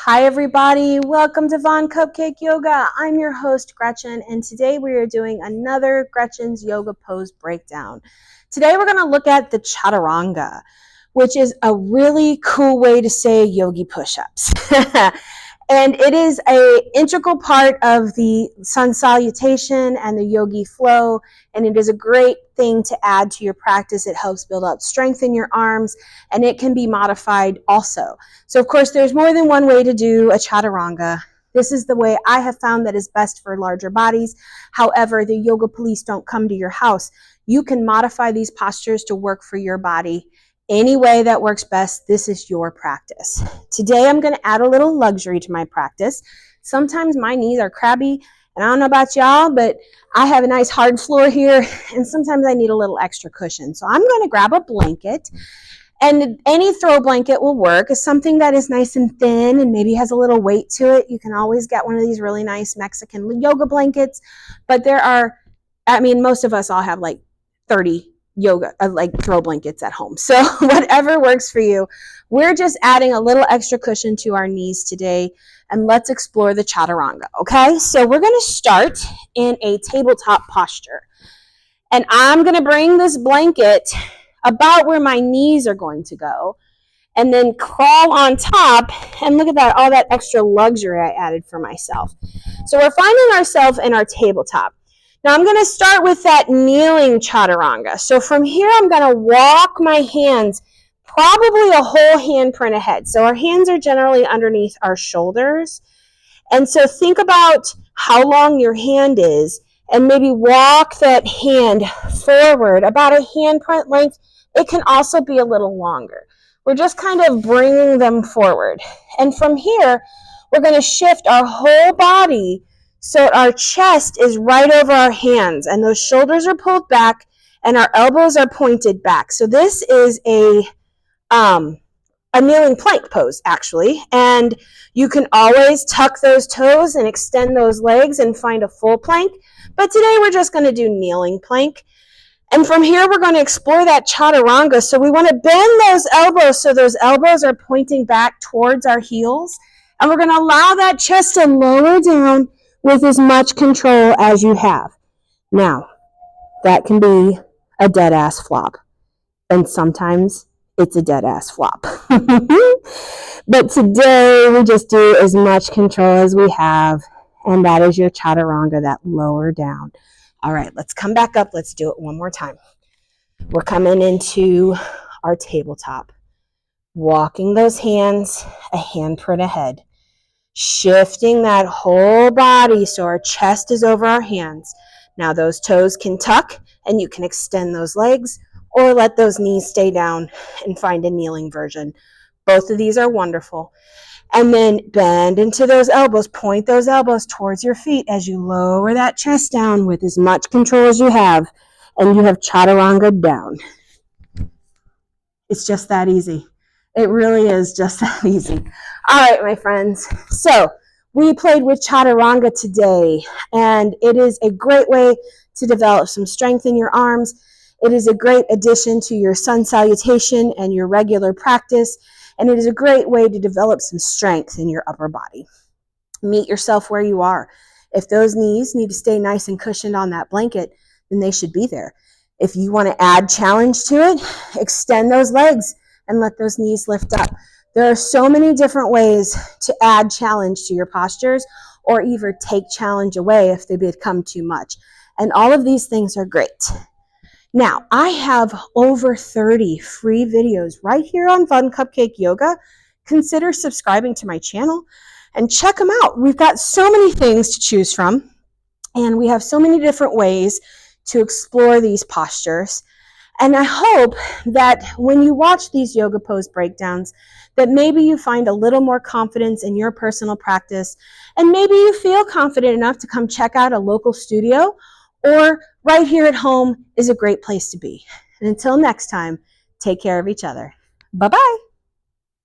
Hi everybody, welcome to VonCloedt Yoga. I'm your host Gretchen, and today we are doing another Gretchen's Yoga Pose breakdown. Today we're going to look at the Chaturanga, which is a really cool way to say yogi push-ups. And it is an integral part of the sun salutation and the yogi flow, and it is a great thing to add to your practice. It helps build up strength in your arms, and it can be modified also. So of course, there's more than one way to do a Chaturanga. This is the way I have found that is best for larger bodies. However, the yoga police don't come to your house. You can modify these postures to work for your body. Any way that works best, this is your practice. Today, I'm going to add a little luxury to my practice. Sometimes my knees are crabby, and I don't know about y'all, but I have a nice hard floor here, and sometimes I need a little extra cushion. So I'm going to grab a blanket, and any throw blanket will work. It's something that is nice and thin and maybe has a little weight to it. You can always get one of these really nice Mexican yoga blankets, but most of us all have like 30 yoga throw blankets at home. So whatever works for you. We're just adding a little extra cushion to our knees today, and let's explore the Chaturanga. Okay, so we're going to start in a tabletop posture, and I'm going to bring this blanket about where my knees are going to go, and then crawl on top. And look at that, all that extra luxury I added for myself. So we're finding ourselves in our tabletop. Now I'm going to start with that kneeling Chaturanga. So from here, I'm going to walk my hands probably a whole handprint ahead. So our hands are generally underneath our shoulders. And so think about how long your hand is and maybe walk that hand forward about a handprint length. It can also be a little longer. We're just kind of bringing them forward. And from here, we're going to shift our whole body so our chest is right over our hands, and those shoulders are pulled back and our elbows are pointed back. So this is a kneeling plank pose, actually. And you can always tuck those toes and extend those legs and find a full plank. But today we're just going to do kneeling plank. And from here, we're going to explore that Chaturanga. So we want to bend those elbows so those elbows are pointing back towards our heels. And we're going to allow that chest to lower down with as much control as you have. Now, that can be a dead ass flop. And sometimes it's a dead ass flop. But today, we just do as much control as we have. And that is your Chaturanga, that lower down. All right, let's come back up. Let's do it one more time. We're coming into our tabletop. Walking those hands a handprint ahead. Shifting that whole body so our chest is over our hands. Now those toes can tuck and you can extend those legs or let those knees stay down and find a kneeling version. Both of these are wonderful. And then bend into those elbows. Point those elbows towards your feet as you lower that chest down with as much control as you have. And you have Chaturanga down. It's just that easy. It really is just that easy. All right, my friends. So we played with Chaturanga today, and it is a great way to develop some strength in your arms. It is a great addition to your sun salutation and your regular practice, and it is a great way to develop some strength in your upper body. Meet yourself where you are. If those knees need to stay nice and cushioned on that blanket, then they should be there. If you want to add challenge to it, extend those legs and let those knees lift up. There are so many different ways to add challenge to your postures or even take challenge away if they become too much. And all of these things are great. Now, I have over 30 free videos right here on VonCloedt Yoga. Consider subscribing to my channel and check them out. We've got so many things to choose from, and we have so many different ways to explore these postures. And I hope that when you watch these yoga pose breakdowns, that maybe you find a little more confidence in your personal practice, and maybe you feel confident enough to come check out a local studio, or right here at home is a great place to be. And until next time, take care of each other. Bye-bye.